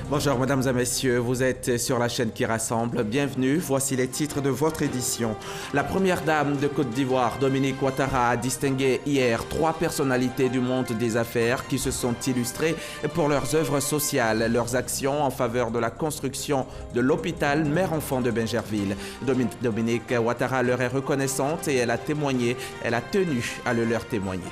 Bonjour mesdames et messieurs, vous êtes sur la chaîne qui rassemble. Bienvenue, voici les titres de votre édition. La première dame de Côte d'Ivoire, Dominique Ouattara, a distingué hier 3 personnalités du monde des affaires qui se sont illustrées pour leurs œuvres sociales, leurs actions en faveur de la construction de l'hôpital mère-enfant de Bingerville. Dominique Ouattara leur est reconnaissante et elle a tenu à le leur témoigner.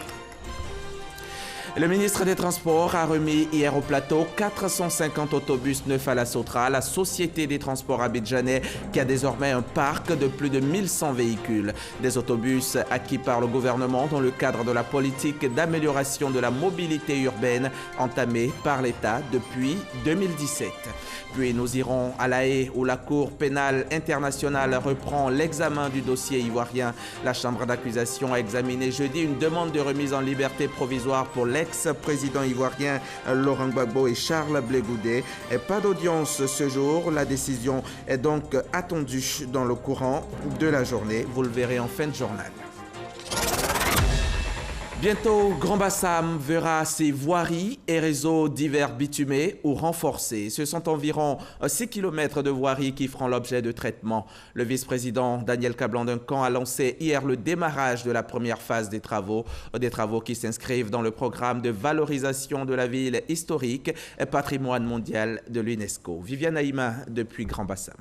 Le ministre des Transports a remis hier au plateau 450 autobus neufs à la Sotra, la société des transports abidjanais qui a désormais un parc de plus de 1100 véhicules. Des autobus acquis par le gouvernement dans le cadre de la politique d'amélioration de la mobilité urbaine entamée par l'État depuis 2017. Puis nous irons à La Haye où la Cour pénale internationale reprend l'examen du dossier ivoirien. La chambre d'accusation a examiné jeudi une demande de remise en liberté provisoire pour l'ex-président ivoirien Laurent Gbagbo et Charles Blé Goudé. Pas d'audience ce jour. La décision est donc attendue dans le courant de la journée. Vous le verrez en fin de journal. Bientôt, Grand Bassam verra ses voiries et réseaux divers bitumés ou renforcés. Ce sont environ 6 km de voiries qui feront l'objet de traitement. Le vice-président Daniel Kablan-Duncan a lancé hier le démarrage de la première phase des travaux qui s'inscrivent dans le programme de valorisation de la ville historique et patrimoine mondial de l'UNESCO. Viviane Haïma depuis Grand Bassam.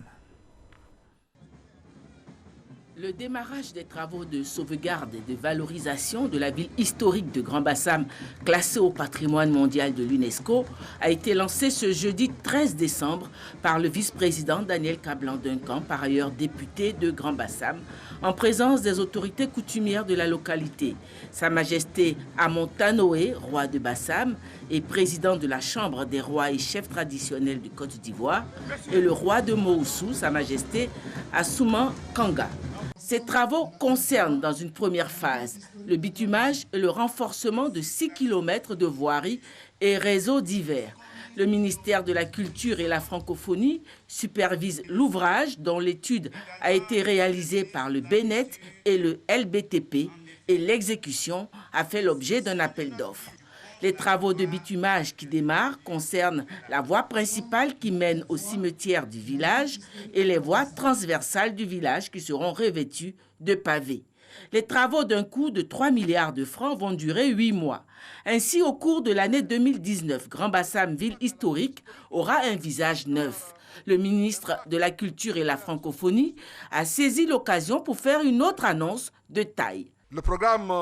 Le démarrage des travaux de sauvegarde et de valorisation de la ville historique de Grand Bassam, classée au patrimoine mondial de l'UNESCO, a été lancé ce jeudi 13 décembre par le vice-président Daniel Kablan-Duncan, par ailleurs député de Grand Bassam, en présence des autorités coutumières de la localité. Sa Majesté Amontanoé, roi de Bassam, et président de la Chambre des rois et chefs traditionnels de Côte d'Ivoire, et le roi de Moussou, Sa Majesté Assouman Kanga. Ces travaux concernent dans une première phase le bitumage et le renforcement de 6 km de voiries et réseaux divers. Le ministère de la Culture et la Francophonie supervise l'ouvrage dont l'étude a été réalisée par le BNET et le LBTP et l'exécution a fait l'objet d'un appel d'offres. Les travaux de bitumage qui démarrent concernent la voie principale qui mène au cimetière du village et les voies transversales du village qui seront revêtues de pavés. Les travaux d'un coût de 3 milliards de francs vont durer 8 mois. Ainsi, au cours de l'année 2019, Grand Bassam, ville historique, aura un visage neuf. Le ministre de la Culture et la Francophonie a saisi l'occasion pour faire une autre annonce de taille. Le programme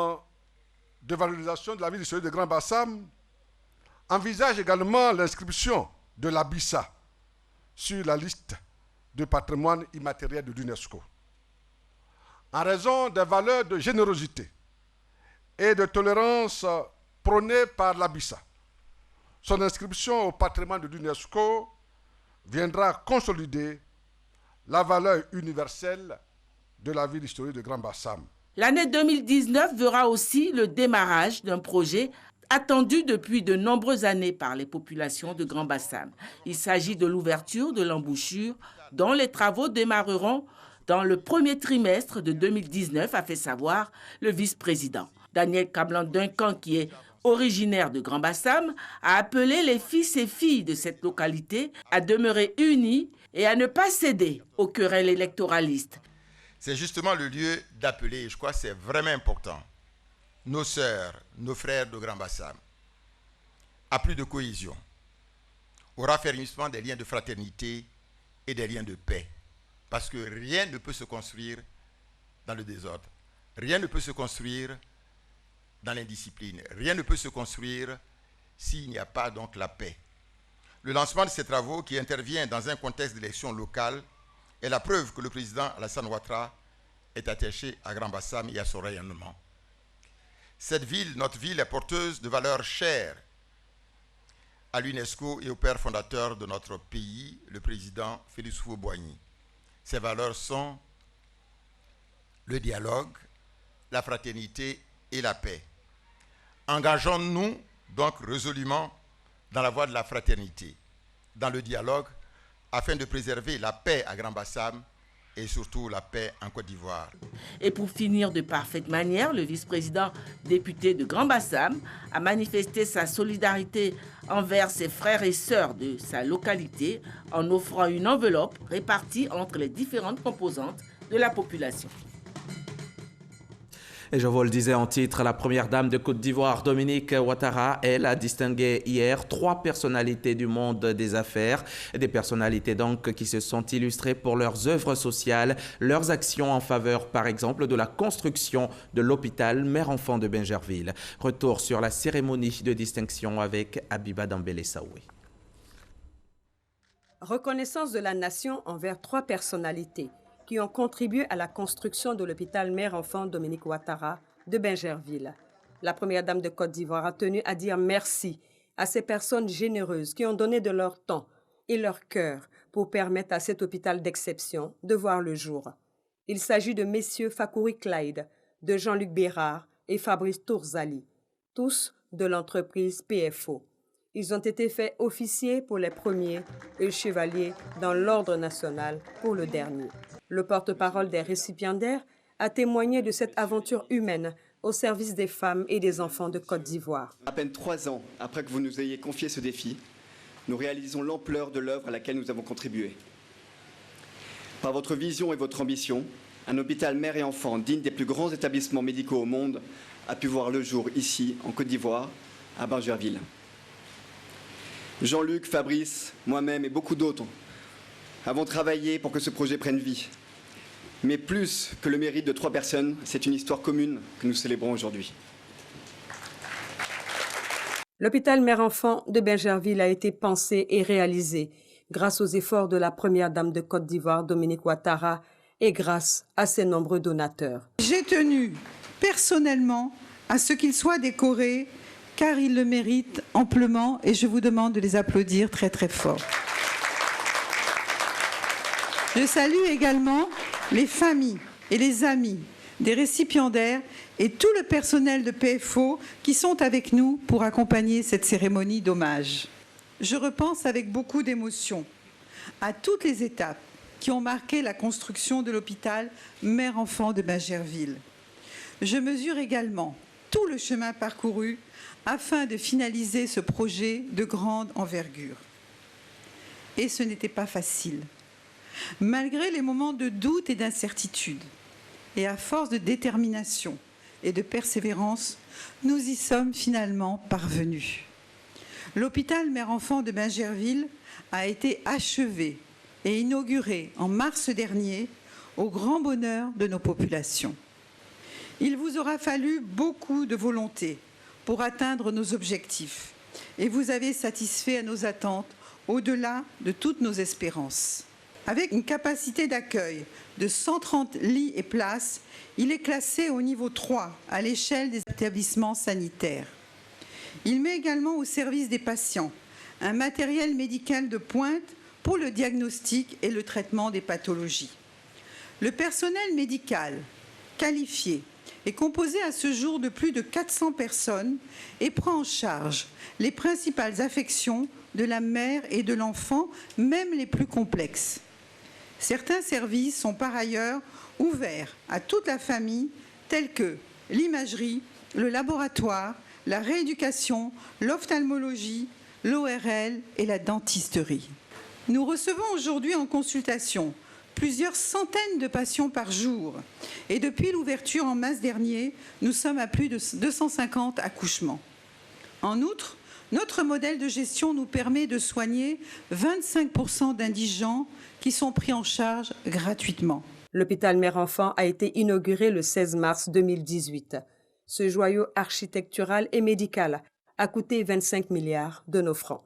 de valorisation de la ville historique de Grand Bassam envisage également l'inscription de l'Abissa sur la liste de patrimoine immatériel de l'UNESCO. En raison des valeurs de générosité et de tolérance prônées par l'Abissa, son inscription au patrimoine de l'UNESCO viendra consolider la valeur universelle de la ville historique de Grand Bassam. L'année 2019 verra aussi le démarrage d'un projet attendu depuis de nombreuses années par les populations de Grand Bassam. Il s'agit de l'ouverture de l'embouchure dont les travaux démarreront dans le premier trimestre de 2019, a fait savoir le vice-président. Daniel Kablan-Duncan, qui est originaire de Grand Bassam, a appelé les fils et filles de cette localité à demeurer unis et à ne pas céder aux querelles électoralistes. C'est justement le lieu d'appeler, je crois que c'est vraiment important, nos sœurs, nos frères de Grand Bassam, à plus de cohésion, au raffermissement des liens de fraternité et des liens de paix. Parce que rien ne peut se construire dans le désordre. Rien ne peut se construire dans l'indiscipline. Rien ne peut se construire s'il n'y a pas donc la paix. Le lancement de ces travaux qui intervient dans un contexte d'élection locale est la preuve que le président Alassane Ouattara est attaché à Grand Bassam et à son rayonnement. Cette ville, notre ville, est porteuse de valeurs chères à l'UNESCO et au père fondateur de notre pays, le président Félix Houphouët-Boigny. Ces valeurs sont le dialogue, la fraternité et la paix. Engageons-nous donc résolument dans la voie de la fraternité, dans le dialogue, afin de préserver la paix à Grand Bassam et surtout la paix en Côte d'Ivoire. Et pour finir de parfaite manière, le vice-président député de Grand Bassam a manifesté sa solidarité envers ses frères et sœurs de sa localité en offrant une enveloppe répartie entre les différentes composantes de la population. Et je vous le disais en titre, la première dame de Côte d'Ivoire, Dominique Ouattara, elle a distingué hier 3 personnalités du monde des affaires, des personnalités donc qui se sont illustrées pour leurs œuvres sociales, leurs actions en faveur par exemple de la construction de l'hôpital Mère-Enfant de Bingerville. Retour sur la cérémonie de distinction avec Abiba Dambélé Saoui. Reconnaissance de la nation envers 3 personnalités qui ont contribué à la construction de l'hôpital Mère-Enfant Dominique Ouattara de Bingerville. La première dame de Côte d'Ivoire a tenu à dire merci à ces personnes généreuses qui ont donné de leur temps et leur cœur pour permettre à cet hôpital d'exception de voir le jour. Il s'agit de messieurs Fakouri Clyde, de Jean-Luc Bérard et Fabrice Tourzali, tous de l'entreprise PFO. Ils ont été faits officiers pour les premiers et chevaliers dans l'ordre national pour le dernier. Le porte-parole des récipiendaires a témoigné de cette aventure humaine au service des femmes et des enfants de Côte d'Ivoire. À peine 3 ans après que vous nous ayez confié ce défi, nous réalisons l'ampleur de l'œuvre à laquelle nous avons contribué. Par votre vision et votre ambition, un hôpital mère et enfant digne des plus grands établissements médicaux au monde a pu voir le jour ici, en Côte d'Ivoire, à Bingerville. Jean-Luc, Fabrice, moi-même et beaucoup d'autres avons travaillé pour que ce projet prenne vie. Mais plus que le mérite de 3 personnes, c'est une histoire commune que nous célébrons aujourd'hui. L'hôpital Mère-Enfant de Bingerville a été pensé et réalisé grâce aux efforts de la première dame de Côte d'Ivoire, Dominique Ouattara, et grâce à ses nombreux donateurs. J'ai tenu personnellement à ce qu'il soit décoré car ils le méritent amplement et je vous demande de les applaudir très très fort. Je salue également les familles et les amis des récipiendaires et tout le personnel de PFO qui sont avec nous pour accompagner cette cérémonie d'hommage. Je repense avec beaucoup d'émotion à toutes les étapes qui ont marqué la construction de l'hôpital Mère-Enfant de Bingerville. Je mesure également tout le chemin parcouru afin de finaliser ce projet de grande envergure. Et ce n'était pas facile. Malgré les moments de doute et d'incertitude, et à force de détermination et de persévérance, nous y sommes finalement parvenus. L'hôpital Mère-Enfant de Bingerville a été achevé et inauguré en mars dernier au grand bonheur de nos populations. Il vous aura fallu beaucoup de volonté pour atteindre nos objectifs et vous avez satisfait à nos attentes au-delà de toutes nos espérances. Avec une capacité d'accueil de 130 lits et places, il est classé au niveau 3 à l'échelle des établissements sanitaires. Il met également au service des patients un matériel médical de pointe pour le diagnostic et le traitement des pathologies. Le personnel médical qualifié est composé à ce jour de plus de 400 personnes et prend en charge les principales affections de la mère et de l'enfant, même les plus complexes. Certains services sont par ailleurs ouverts à toute la famille, tels que l'imagerie, le laboratoire, la rééducation, l'ophtalmologie, l'ORL et la dentisterie. Nous recevons aujourd'hui en consultation plusieurs centaines de patients par jour et depuis l'ouverture en mars dernier, nous sommes à plus de 250 accouchements. En outre, notre modèle de gestion nous permet de soigner 25% d'indigents qui sont pris en charge gratuitement. L'hôpital Mère-Enfant a été inauguré le 16 mars 2018. Ce joyau architectural et médical a coûté 25 milliards de nos francs.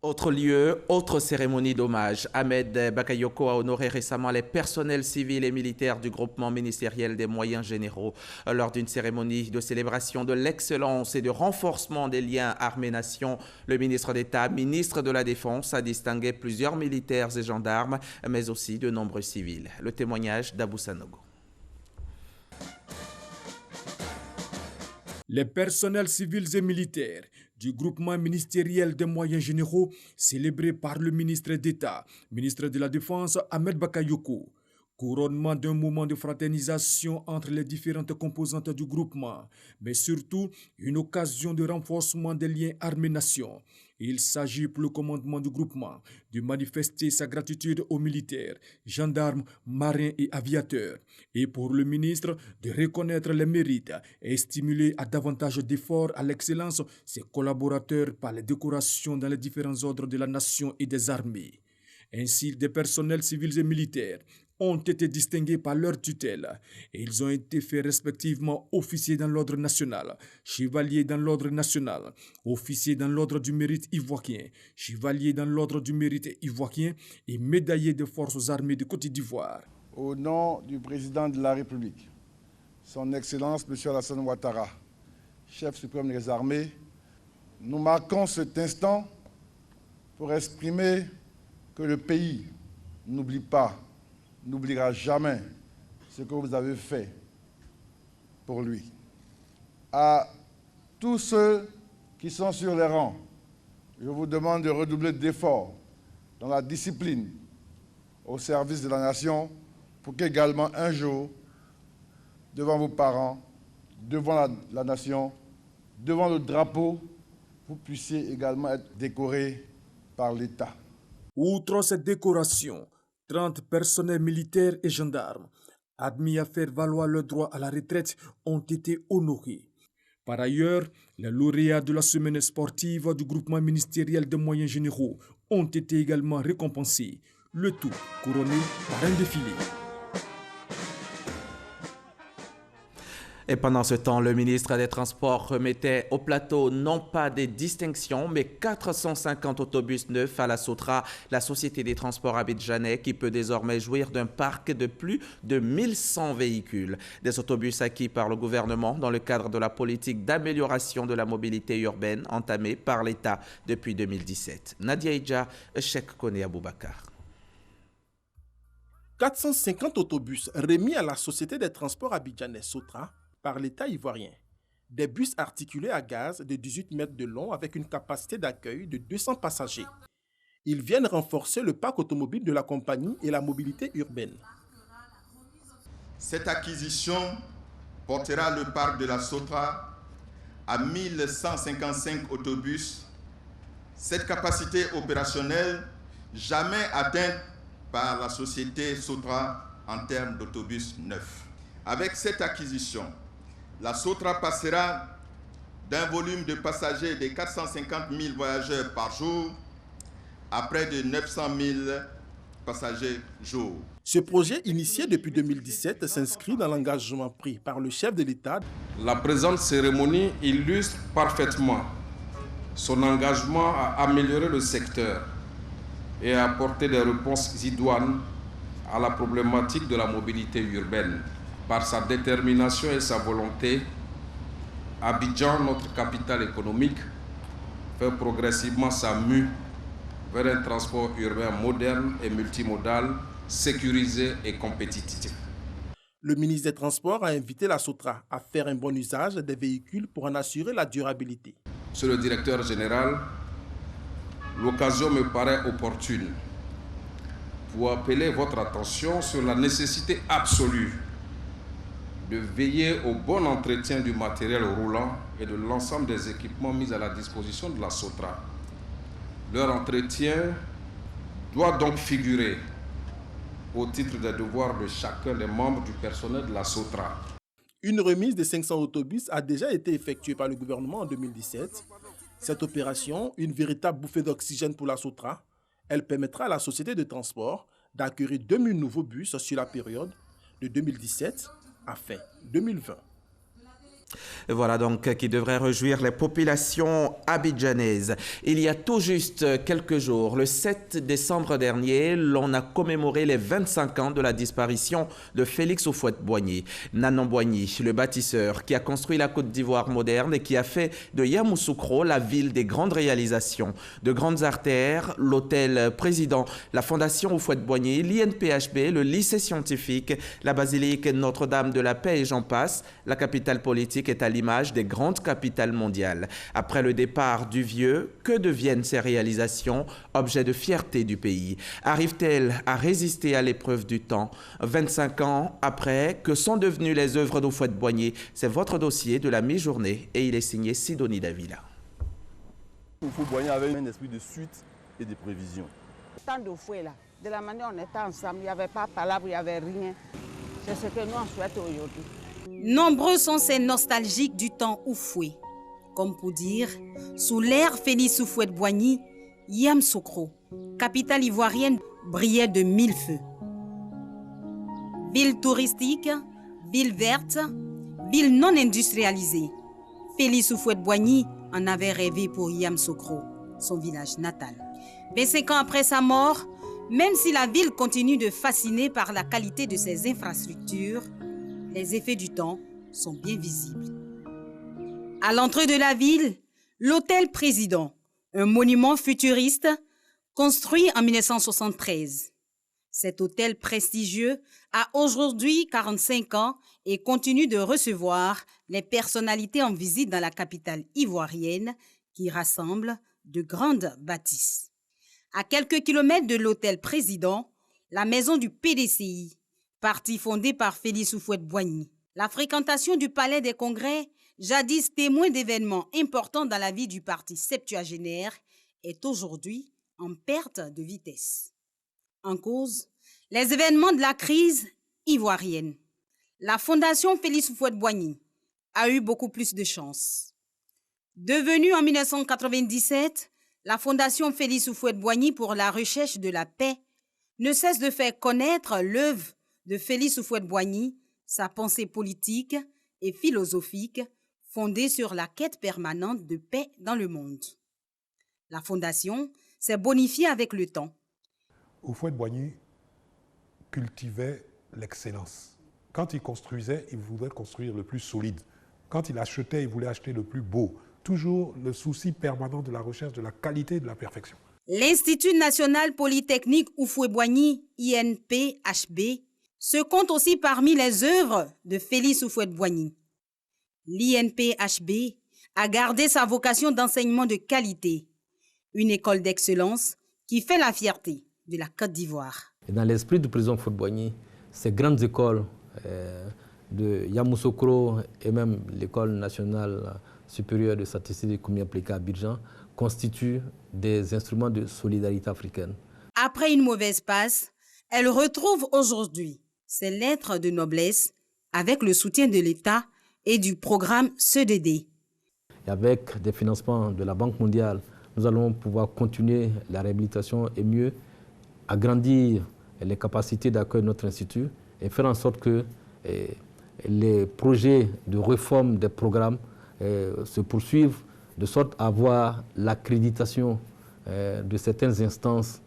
Autre lieu, autre cérémonie d'hommage. Ahmed Bakayoko a honoré récemment les personnels civils et militaires du groupement ministériel des moyens généraux. Lors d'une cérémonie de célébration de l'excellence et de renforcement des liens armée-nation, le ministre d'État, ministre de la Défense, a distingué plusieurs militaires et gendarmes, mais aussi de nombreux civils. Le témoignage d'Abou Sanogo. Les personnels civils et militaires du groupement ministériel des moyens généraux, célébré par le ministre d'État, ministre de la Défense Ahmed Bakayoko, couronnement d'un moment de fraternisation entre les différentes composantes du groupement, mais surtout une occasion de renforcement des liens armée-nation. Il s'agit pour le commandement du groupement de manifester sa gratitude aux militaires, gendarmes, marins et aviateurs, et pour le ministre de reconnaître les mérites et stimuler à davantage d'efforts à l'excellence ses collaborateurs par les décorations dans les différents ordres de la nation et des armées. Ainsi, des personnels civils et militaires ont été distingués par leur tutelle et ils ont été faits respectivement officiers dans l'ordre national, chevaliers dans l'ordre national, officiers dans l'ordre du mérite ivoirien, chevaliers dans l'ordre du mérite ivoirien et médaillés des forces armées de Côte d'Ivoire. Au nom du président de la République, son Excellence M. Alassane Ouattara, chef suprême des armées, nous marquons cet instant pour exprimer que le pays n'oublie pas, n'oubliera jamais ce que vous avez fait pour lui. À tous ceux qui sont sur les rangs, je vous demande de redoubler d'efforts dans la discipline au service de la nation pour qu'également un jour, devant vos parents, devant la nation, devant le drapeau, vous puissiez également être décorés par l'État. Outre cette décoration, 30 personnels militaires et gendarmes, admis à faire valoir leur droit à la retraite, ont été honorés. Par ailleurs, les lauréats de la semaine sportive du groupement ministériel des moyens généraux ont été également récompensés, le tout couronné par un défilé. Et pendant ce temps, le ministre des Transports remettait au plateau non pas des distinctions, mais 450 autobus neufs à la Sotra, la société des transports abidjanais, qui peut désormais jouir d'un parc de plus de 1100 véhicules. Des autobus acquis par le gouvernement dans le cadre de la politique d'amélioration de la mobilité urbaine entamée par l'État depuis 2017. Nadia Idja, Cheikh Kone Aboubakar. 450 autobus remis à la société des transports abidjanais Sotra par l'État ivoirien. Des bus articulés à gaz de 18 mètres de long avec une capacité d'accueil de 200 passagers. Ils viennent renforcer le parc automobile de la compagnie et la mobilité urbaine. Cette acquisition portera le parc de la Sotra à 1155 autobus. Cette capacité opérationnelle jamais atteinte par la société Sotra en termes d'autobus neufs. Avec cette acquisition, la Sotra passera d'un volume de passagers de 450 000 voyageurs par jour à près de 900 000 passagers jour. Ce projet, initié depuis 2017, s'inscrit dans l'engagement pris par le chef de l'État. La présente cérémonie illustre parfaitement son engagement à améliorer le secteur et à apporter des réponses idoines à la problématique de la mobilité urbaine. Par sa détermination et sa volonté, Abidjan, notre capitale économique, fait progressivement sa mue vers un transport urbain moderne et multimodal, sécurisé et compétitif. Le ministre des Transports a invité la Sotra à faire un bon usage des véhicules pour en assurer la durabilité. Monsieur le directeur général, l'occasion me paraît opportune pour appeler votre attention sur la nécessité absolue de veiller au bon entretien du matériel roulant et de l'ensemble des équipements mis à la disposition de la Sotra. Leur entretien doit donc figurer au titre des devoirs de chacun des membres du personnel de la Sotra. Une remise de 500 autobus a déjà été effectuée par le gouvernement en 2017. Cette opération, une véritable bouffée d'oxygène pour la Sotra, elle permettra à la société de transport d'accueillir 2000 nouveaux bus sur la période de 2017 à fin 2020. Voilà donc qui devrait réjouir les populations abidjanaises. Il y a tout juste quelques jours, le 7 décembre dernier, l'on a commémoré les 25 ans de la disparition de Félix Houphouët-Boigny. Nanon Boigny, le bâtisseur qui a construit la Côte d'Ivoire moderne et qui a fait de Yamoussoukro la ville des grandes réalisations, de grandes artères, l'hôtel président, la fondation Houphouët-Boigny, l'INPHB, le lycée scientifique, la basilique Notre-Dame de la Paix et j'en passe, la capitale politique politique est à l'image des grandes capitales mondiales. Après le départ du vieux, que deviennent ces réalisations, objet de fierté du pays? Arrivent-elles à résister à l'épreuve du temps? 25 ans après, que sont devenues les œuvres d'Houphouët-Boigny? C'est votre dossier de la mi-journée et il est signé Sidonie Davila. Houphouët-Boigny avait un esprit de suite et de prévision. Tant de fouet là, de la manière dont on était ensemble, il n'y avait pas de palabre, il n'y avait rien. C'est ce que nous on souhaite aujourd'hui. Nombreux sont ces nostalgiques du temps Oufoué. Comme pour dire, sous l'ère Félix Houphouët-Boigny, Yamoussoukro, capitale ivoirienne, brillait de mille feux. Ville touristique, ville verte, ville non industrialisée. Félix Houphouët-Boigny en avait rêvé pour Yamoussoukro, son village natal. 25 ans après sa mort, même si la ville continue de fasciner par la qualité de ses infrastructures, les effets du temps sont bien visibles. À l'entrée de la ville, l'hôtel Président, un monument futuriste construit en 1973. Cet hôtel prestigieux a aujourd'hui 45 ans et continue de recevoir les personnalités en visite dans la capitale ivoirienne qui rassemble de grandes bâtisses. À quelques kilomètres de l'hôtel Président, la maison du PDCI, parti fondé par Félix Houphouët-Boigny. La fréquentation du palais des congrès, jadis témoin d'événements importants dans la vie du parti septuagénaire, est aujourd'hui en perte de vitesse. En cause, les événements de la crise ivoirienne. La fondation Félix Houphouët-Boigny a eu beaucoup plus de chance. Devenue en 1997, la fondation Félix Houphouët-Boigny pour la recherche de la paix ne cesse de faire connaître l'œuvre de Félix Houphouët-Boigny, sa pensée politique et philosophique fondée sur la quête permanente de paix dans le monde. La fondation s'est bonifiée avec le temps. Houphouët-Boigny cultivait l'excellence. Quand il construisait, il voulait construire le plus solide. Quand il achetait, il voulait acheter le plus beau. Toujours le souci permanent de la recherche de la qualité et de la perfection. L'Institut national polytechnique Houphouët-Boigny, INPHB, se compte aussi parmi les œuvres de Félix Houphouët-Boigny. L'INPHB a gardé sa vocation d'enseignement de qualité, une école d'excellence qui fait la fierté de la Côte d'Ivoire. Dans l'esprit du président Houphouët-Boigny, ces grandes écoles de Yamoussoukro et même l'école nationale supérieure de statistique et d'économie appliquée à Abidjan constituent des instruments de solidarité africaine. Après une mauvaise passe, elle retrouve aujourd'hui ses lettres de noblesse avec le soutien de l'État et du programme CEDD. Et avec des financements de la Banque mondiale, nous allons pouvoir continuer la réhabilitation et mieux agrandir les capacités d'accueil de notre institut et faire en sorte que les projets de réforme des programmes se poursuivent de sorte à avoir l'accréditation de certaines instances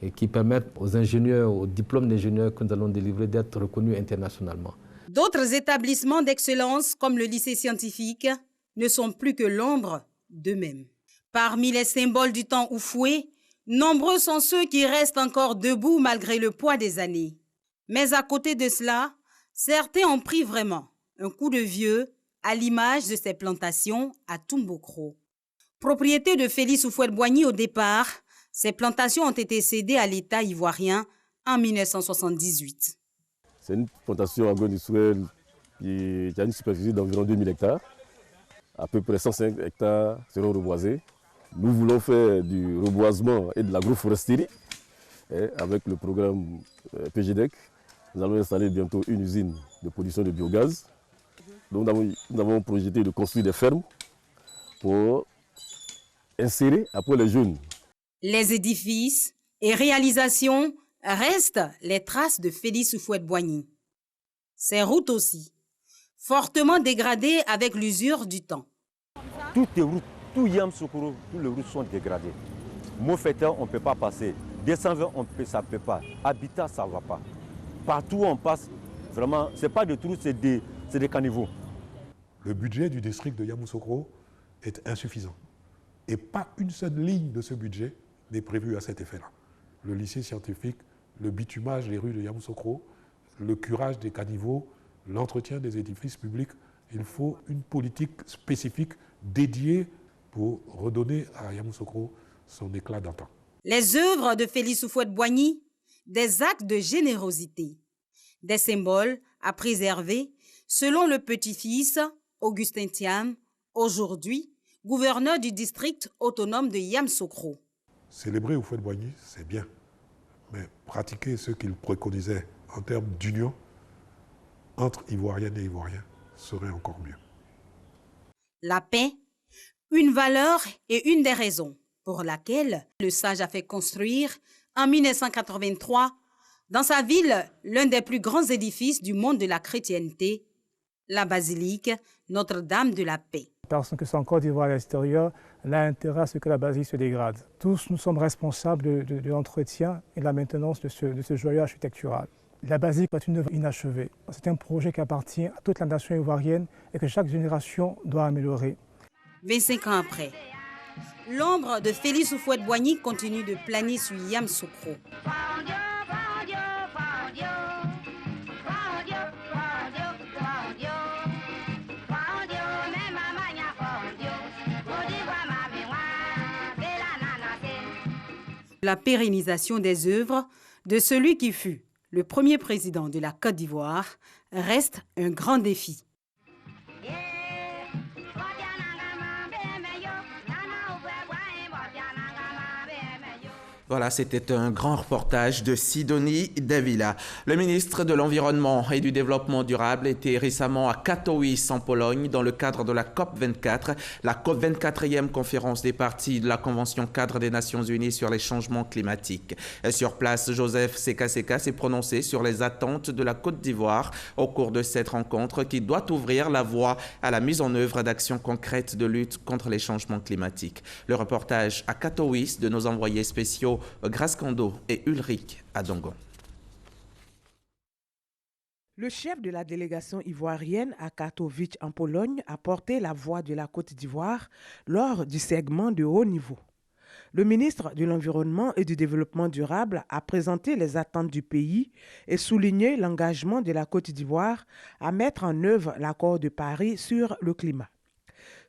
et qui permettent aux ingénieurs, aux diplômes d'ingénieurs que nous allons délivrer d'être reconnus internationalement. D'autres établissements d'excellence comme le lycée scientifique ne sont plus que l'ombre d'eux-mêmes. Parmi les symboles du temps Oufoué, nombreux sont ceux qui restent encore debout malgré le poids des années. Mais à côté de cela, certains ont pris vraiment un coup de vieux à l'image de ces plantations à Toumbokro. Propriété de Félix Houphouët-Boigny au départ, ces plantations ont été cédées à l'État ivoirien en 1978. C'est une plantation agro-industrielle qui a une superficie d'environ 2000 hectares. À peu près 105 hectares seront reboisés. Nous voulons faire du reboisement et de l'agroforesterie avec le programme PGDEC. Nous allons installer bientôt une usine de production de biogaz. Donc nous avons projeté de construire des fermes pour insérer après les jeunes. Les édifices et réalisations restent les traces de Félix Houphouët-Boigny. Ces routes aussi, fortement dégradées avec l'usure du temps. Toutes les routes, tout Yamoussoukro, toutes les routes sont dégradées. Mofeta, on ne peut pas passer. 220, ça ne peut pas. Habitat, ça ne va pas. Partout où on passe, vraiment, ce n'est pas des trous, c'est des caniveaux. Le budget du district de Yamoussoukro est insuffisant. Et pas une seule ligne de ce budget n'est prévue à cet effet-là. Le lycée scientifique, le bitumage des rues de Yamoussoukro, le curage des caniveaux, l'entretien des édifices publics, il faut une politique spécifique dédiée pour redonner à Yamoussoukro son éclat d'antan. Les œuvres de Félix Houphouët-Boigny, des actes de générosité, des symboles à préserver, selon le petit-fils Augustin Thiam, aujourd'hui gouverneur du district autonome de Yamoussoukro. Célébrer Houphouët-Boigny, c'est bien, mais pratiquer ce qu'il préconisait en termes d'union entre Ivoiriennes et Ivoiriens serait encore mieux. La paix, une valeur et une des raisons pour laquelle le sage a fait construire en 1983 dans sa ville l'un des plus grands édifices du monde de la chrétienté, la basilique Notre-Dame de la Paix. Personne que soit en Côte d'Ivoire à l'extérieur n'a intérêt à ce que la basilique se dégrade. Tous nous sommes responsables de l'entretien et de la maintenance de ce joyau architectural. La basilique est une œuvre inachevée. C'est un projet qui appartient à toute la nation ivoirienne et que chaque génération doit améliorer. 25 ans après, l'ombre de Félix Houphouët-Boigny continue de planer sur Yamoussoukro. La pérennisation des œuvres de celui qui fut le premier président de la Côte d'Ivoire reste un grand défi. Voilà, c'était un grand reportage de Sidonie Davila. Le ministre de l'Environnement et du Développement durable était récemment à Katowice en Pologne dans le cadre de la COP24, la COP24e conférence des parties de la Convention cadre des Nations Unies sur les changements climatiques. Sur place, Joseph Seka s'est prononcé sur les attentes de la Côte d'Ivoire au cours de cette rencontre qui doit ouvrir la voie à la mise en œuvre d'actions concrètes de lutte contre les changements climatiques. Le reportage à Katowice de nos envoyés spéciaux Grace Kondo et Ulrich Adongo. Le chef de la délégation ivoirienne à Katowice en Pologne a porté la voix de la Côte d'Ivoire lors du segment de haut niveau. Le ministre de l'Environnement et du Développement durable a présenté les attentes du pays et souligné l'engagement de la Côte d'Ivoire à mettre en œuvre l'accord de Paris sur le climat.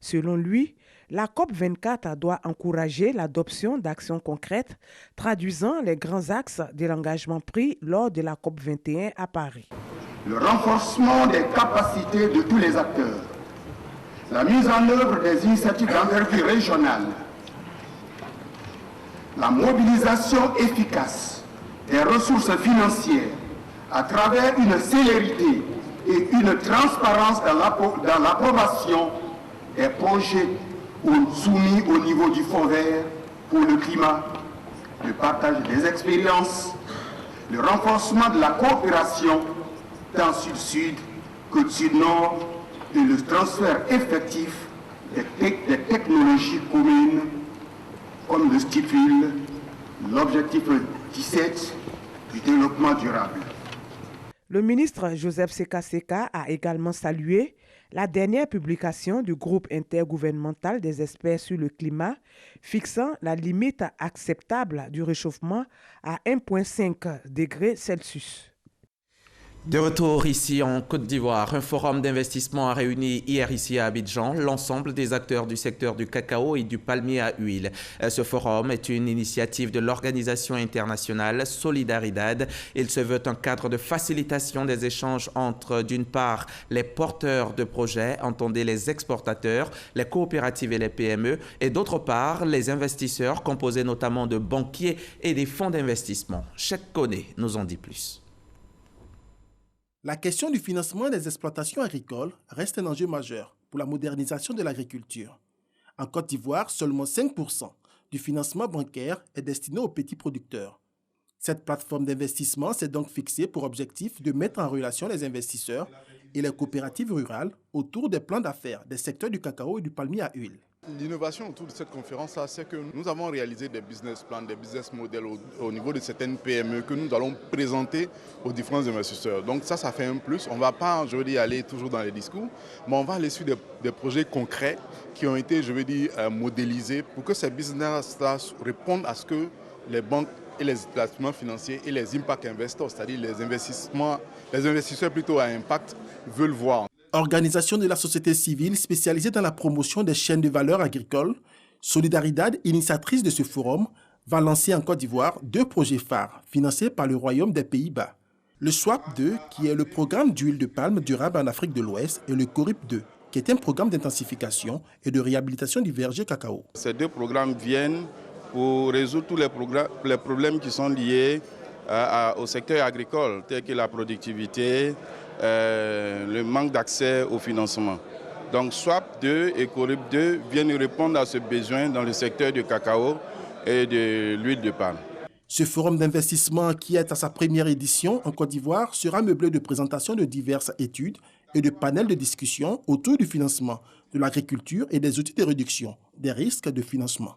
Selon lui, la COP24 doit encourager l'adoption d'actions concrètes traduisant les grands axes de l'engagement pris lors de la COP21 à Paris. Le renforcement des capacités de tous les acteurs, la mise en œuvre des initiatives d'envergure régionale, la mobilisation efficace des ressources financières à travers une célérité et une transparence dans l'approbation des projets soumis au niveau du Fonds vert pour le climat, le partage des expériences, le renforcement de la coopération tant sud-sud que sud-nord et le transfert effectif des technologies communes comme le stipule l'objectif 17 du développement durable. Le ministre Joseph Seka a également salué la dernière publication du groupe intergouvernemental des experts sur le climat fixant la limite acceptable du réchauffement à 1,5 degrés Celsius. De retour ici en Côte d'Ivoire, un forum d'investissement a réuni hier ici à Abidjan l'ensemble des acteurs du secteur du cacao et du palmier à huile. Ce forum est une initiative de l'organisation internationale Solidaridad. Il se veut un cadre de facilitation des échanges entre, d'une part, les porteurs de projets, entendez les exportateurs, les coopératives et les PME, et d'autre part, les investisseurs composés notamment de banquiers et des fonds d'investissement. Cheikh Koné nous en dit plus. La question du financement des exploitations agricoles reste un enjeu majeur pour la modernisation de l'agriculture. En Côte d'Ivoire, seulement 5% du financement bancaire est destiné aux petits producteurs. Cette plateforme d'investissement s'est donc fixée pour objectif de mettre en relation les investisseurs et les coopératives rurales autour des plans d'affaires des secteurs du cacao et du palmier à huile. L'innovation autour de cette conférence, c'est que nous avons réalisé des business plans, des business models au niveau de certaines PME que nous allons présenter aux différents investisseurs. Donc ça fait un plus. On ne va pas, aller toujours dans les discours, mais on va aller sur des projets concrets qui ont été, modélisés pour que ces business-là répondent à ce que les banques et les placements financiers et les impact investors, c'est-à-dire les investisseurs plutôt à impact veulent voir. Organisation de la société civile spécialisée dans la promotion des chaînes de valeur agricoles, Solidaridad, initiatrice de ce forum, va lancer en Côte d'Ivoire 2 projets phares financés par le Royaume des Pays-Bas. Le SWAP 2, qui est le programme d'huile de palme durable en Afrique de l'Ouest, et le CORIP 2, qui est un programme d'intensification et de réhabilitation du verger cacao. Ces 2 programmes viennent pour résoudre tous les problèmes qui sont liés au secteur agricole, tels que la productivité, le manque d'accès au financement. Donc SWAP 2 et CORIP 2 viennent répondre à ce besoin dans le secteur du cacao et de l'huile de palme. Ce forum d'investissement, qui est à sa première édition en Côte d'Ivoire, sera meublé de présentations de diverses études et de panels de discussion autour du financement de l'agriculture et des outils de réduction des risques de financement.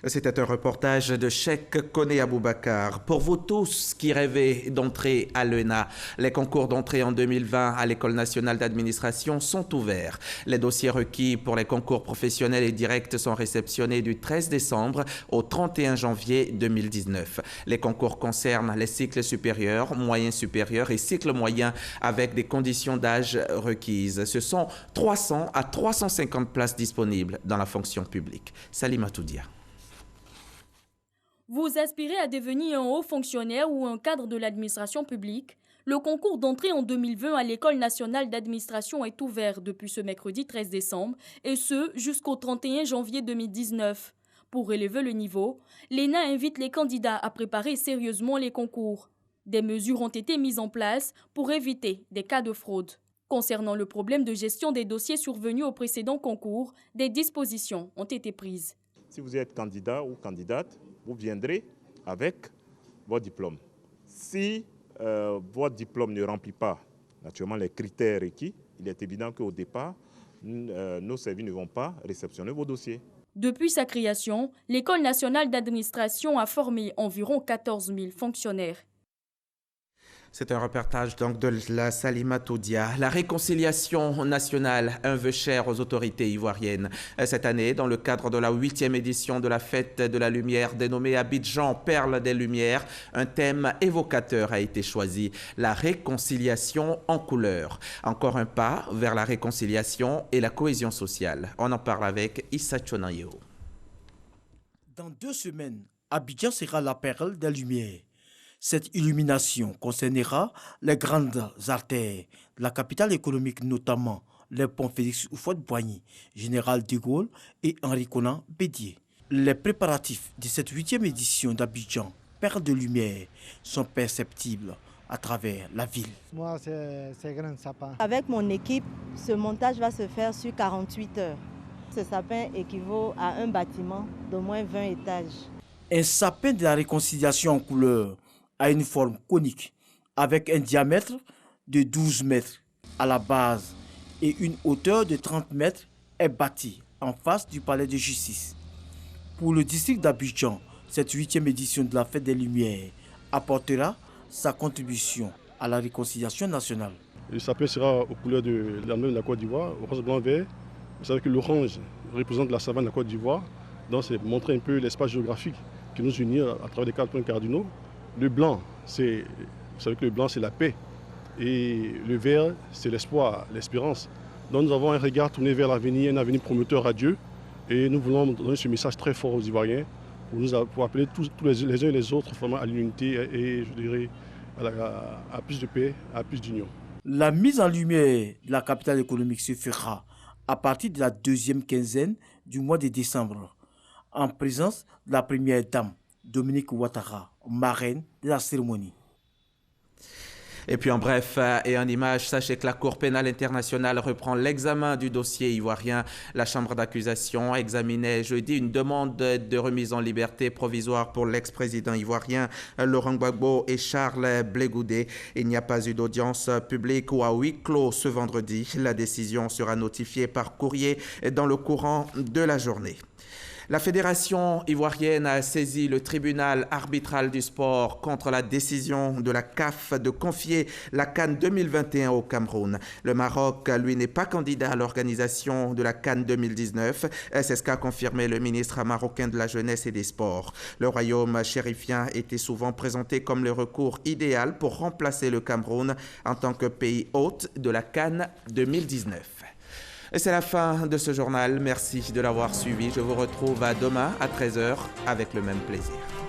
C'était un reportage de Cheikh Koné Aboubakar. Pour vous tous qui rêvez d'entrer à l'ENA, les concours d'entrée en 2020 à l'École nationale d'administration sont ouverts. Les dossiers requis pour les concours professionnels et directs sont réceptionnés du 13 décembre au 31 janvier 2019. Les concours concernent les cycles supérieurs, moyens supérieurs et cycles moyens avec des conditions d'âge requises. Ce sont 300 à 350 places disponibles dans la fonction publique. Salima Toudia. Vous aspirez à devenir un haut fonctionnaire ou un cadre de l'administration publique? Le concours d'entrée en 2020 à l'École nationale d'administration est ouvert depuis ce mercredi 13 décembre et ce jusqu'au 31 janvier 2019. Pour élever le niveau, l'ENA invite les candidats à préparer sérieusement les concours. Des mesures ont été mises en place pour éviter des cas de fraude. Concernant le problème de gestion des dossiers survenus au précédent concours, des dispositions ont été prises. Si vous êtes candidat ou candidate, vous viendrez avec votre diplôme. Si votre diplôme ne remplit pas naturellement les critères requis, il est évident qu'au départ, nos services ne vont pas réceptionner vos dossiers. Depuis sa création, l'École nationale d'administration a formé environ 14 000 fonctionnaires. C'est un reportage donc de la Salima Toudia. La réconciliation nationale, un vœu cher aux autorités ivoiriennes. Cette année, dans le cadre de la 8e édition de la Fête de la Lumière, dénommée Abidjan Perle des Lumières, un thème évocateur a été choisi, la réconciliation en couleur. Encore un pas vers la réconciliation et la cohésion sociale. On en parle avec Issa Chonayo. Dans 2 semaines, Abidjan sera la perle des Lumières. Cette illumination concernera les grandes artères de la capitale économique, notamment les ponts Félix Houphouët-Boigny, Général de Gaulle et Henri Konan Bédié. Les préparatifs de cette 8e édition d'Abidjan, Perle de Lumière, sont perceptibles à travers la ville. Moi, c'est grand sapin. Avec mon équipe, ce montage va se faire sur 48 heures. Ce sapin équivaut à un bâtiment d'au moins 20 étages. Un sapin de la réconciliation en couleur a une forme conique avec un diamètre de 12 mètres à la base et une hauteur de 30 mètres est bâti en face du palais de justice. Pour le district d'Abidjan, cette 8e édition de la Fête des Lumières apportera sa contribution à la réconciliation nationale. Le sapin sera aux couleurs de l'armée de la Côte d'Ivoire, orange, blanc, vert. Vous savez que l'orange représente la savane de la Côte d'Ivoire, donc c'est montrer un peu l'espace géographique qui nous unit à travers les 4 points cardinaux. Le blanc, vous savez que le blanc c'est la paix et le vert c'est l'espoir, l'espérance. Donc nous avons un regard tourné vers l'avenir, un avenir prometteur à Dieu et nous voulons donner ce message très fort aux Ivoiriens pour appeler tous les uns et les autres vraiment à l'unité et je dirais à plus de paix, à plus d'union. La mise en lumière de la capitale économique se fera à partir de la 2e quinzaine du mois de décembre en présence de la première dame Dominique Ouattara, marraine de la cérémonie. Et puis en bref et en image, sachez que la Cour pénale internationale reprend l'examen du dossier ivoirien. La chambre d'accusation examinait jeudi une demande de remise en liberté provisoire pour l'ex-président ivoirien Laurent Gbagbo et Charles Blé Goudé. Il n'y a pas eu d'audience publique ou à huis clos ce vendredi. La décision sera notifiée par courrier dans le courant de la journée. La Fédération ivoirienne a saisi le tribunal arbitral du sport contre la décision de la CAF de confier la CAN 2021 au Cameroun. Le Maroc, lui, n'est pas candidat à l'organisation de la CAN 2019. C'est ce qu'a confirmé le ministre marocain de la Jeunesse et des Sports. Le royaume chérifien était souvent présenté comme le recours idéal pour remplacer le Cameroun en tant que pays hôte de la CAN 2019. Et c'est la fin de ce journal. Merci de l'avoir suivi. Je vous retrouve à demain à 13h avec le même plaisir.